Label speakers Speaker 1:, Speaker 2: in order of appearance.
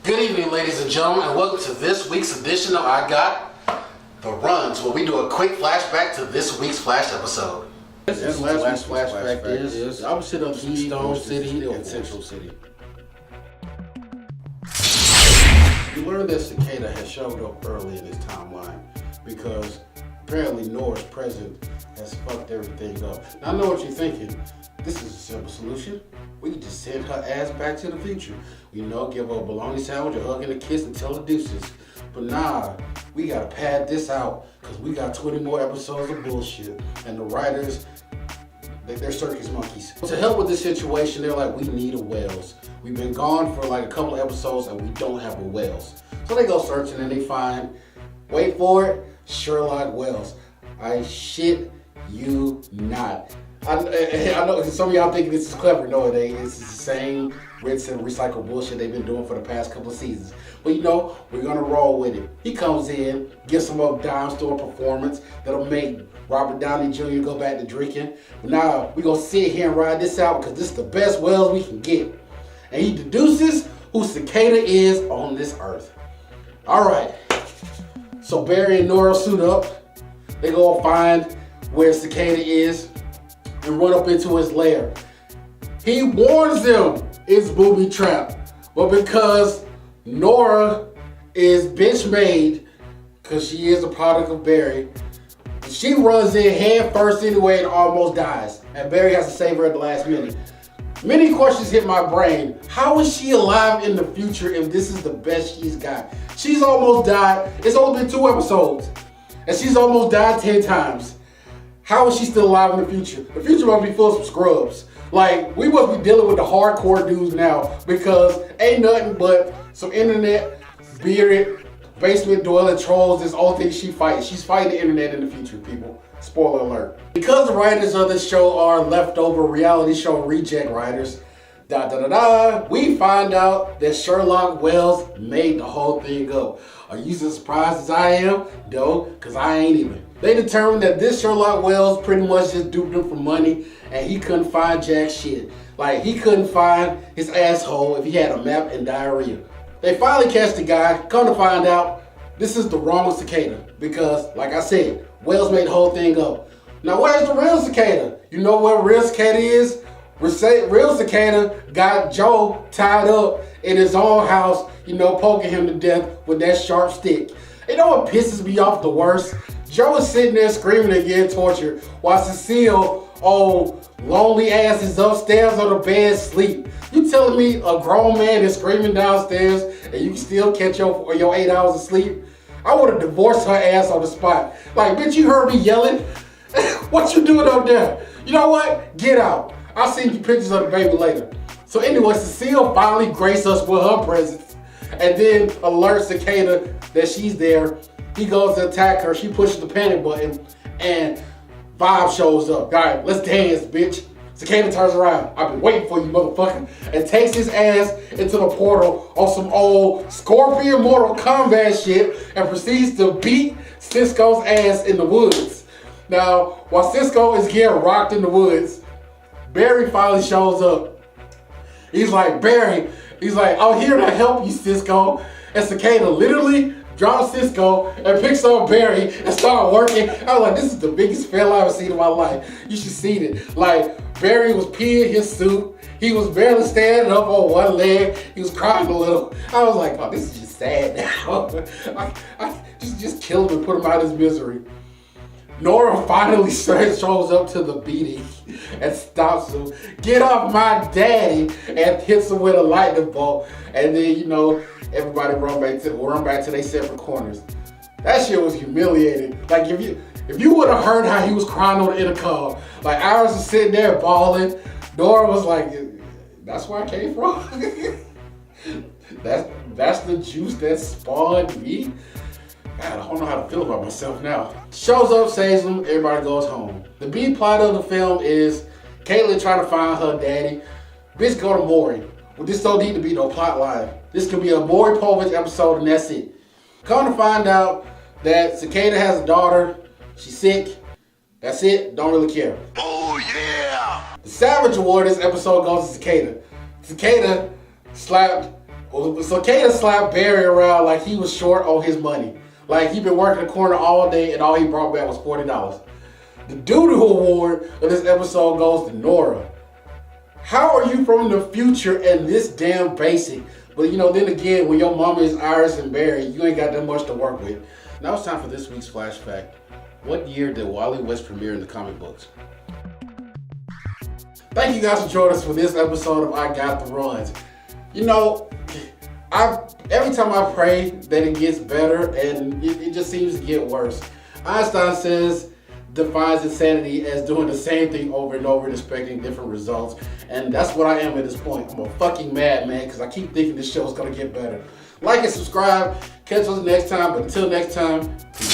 Speaker 1: Good evening, ladies and gentlemen, and welcome to this week's edition of I Got the Runs, where we do a quick flashback to this week's Flash episode.
Speaker 2: This last flashback is
Speaker 1: I was sitting on
Speaker 2: Keystone City and Central City. You learned that Cicada has showed up early in his timeline because apparently Nora's presence has fucked everything up. Now I know what you're thinking. This is a simple solution. We can just send her ass back to the future. You know, give her a bologna sandwich, a hug and a kiss, and tell her deuces. But nah, we gotta pad this out because we got 20 more episodes of bullshit. And the writers, they're circus monkeys. To help with this situation, they're like, we need a Wells. We've been gone for like a couple episodes and we don't have a Wells. So they go searching and they find, wait for it, Sherlock Wells. I shit you not. I know some of y'all think this is clever. No, it ain't. It's the same rinse and recycle bullshit they've been doing for the past couple of seasons. But you know, we're gonna roll with it. He comes in, gives some of dime store performance that'll make Robert Downey Jr. go back to drinking. But now we're gonna sit here and ride this out because this is the best Wells we can get. And he deduces who Cicada is on this earth. Alright. So Barry and Nora suit up. They go find where Cicada is and run up into his lair. He warns them it's booby trap, but because Nora is bitch made, because she is a product of Barry, she runs in head first anyway and almost dies. And Barry has to save her at the last minute. Many questions hit my brain. How is she alive in the future if this is the best she's got? She's almost died. It's only been 2 episodes. And she's almost died 10 times. How is she still alive in the future? The future must be full of some scrubs. Like, we must be dealing with the hardcore dudes now because ain't nothing but some internet, bearded, basement dwelling trolls. This all thing she fights. She's fighting the internet in the future, people. Spoiler alert. Because the writers of this show are leftover reality show reject writers, we find out that Sherlock Wells made the whole thing up. Are you as surprised as I am? No, because I ain't even. They determined that this Sherlock Wells pretty much just duped him for money and he couldn't find jack shit. Like, he couldn't find his asshole if he had a map and diarrhea. They finally catch the guy. Come to find out, this is the wrong Cicada because, like I said, Wells made the whole thing up. Now, where's the real Cicada? You know what real Cicada is? Real Cicada got Joe tied up in his own house, you know, poking him to death with that sharp stick. You know what pisses me off the worst? Joe is sitting there screaming and getting tortured while Cecile, lonely ass, is upstairs on the bed asleep. You telling me a grown man is screaming downstairs and you can still catch your 8 hours of sleep? I would have divorced her ass on the spot. Like, bitch, you heard me yelling? What you doing up there? You know what? Get out. I'll send you pictures of the baby later. So anyway, Cecile finally graced us with her presence and then alerts Cicada that she's there. He goes to attack her. She pushes the panic button and Vibe shows up. All right, let's dance, bitch. Cicada turns around. I've been waiting for you, motherfucker. And takes his ass into the portal on some old Scorpion Mortal Kombat shit and proceeds to beat Cisco's ass in the woods. Now, while Cisco is getting rocked in the woods, Barry finally shows up. He's like, Barry, I'm here to help you, Cisco. And Cicada literally drops Cisco and picks up Barry and starts working. I was like, this is the biggest fail I've ever seen in my life. You should see it. Like, Barry was peeing his suit. He was barely standing up on one leg. He was crying a little. I was like, oh, this is just sad now. I just kill him and put him out of his misery. Nora finally shows up to the beating and stops him. Get off my daddy, and hits him with a lightning bolt. And then, you know, everybody run back to their separate corners. That shit was humiliating. Like, if you would have heard how he was crying on the intercom, like, Iris was sitting there bawling. Nora was like, that's where I came from? that's the juice that spawned me? God, I don't know how to feel about myself now. Shows up, saves him, everybody goes home. The B plot of the film is Caitlin trying to find her daddy. Bitch, go to Maury. Well, this don't need to be no plot line. This could be a Maury Povich episode and that's it. Come to find out that Cicada has a daughter. She's sick. That's it. Don't really care.
Speaker 3: Oh, yeah!
Speaker 2: The Savage Award this episode goes to Cicada. Cicada slapped Barry around like he was short on his money. Like he been working the corner all day and all he brought back was $40. The doo-doo award of this episode goes to Nora. How are you from the future and this damn basic? But then again, when your mama is Iris and Barry, you ain't got that much to work with. Now it's time for this week's Flash Fact. What year did Wally West premiere in the comic books? Thank you guys for joining us for this episode of I Got the Runs. Every time I pray that it gets better, and it just seems to get worse. Einstein defines insanity as doing the same thing over and over and expecting different results. And that's what I am at this point. I'm a fucking madman because I keep thinking this show is going to get better. Like and subscribe. Catch us next time. But until next time, peace.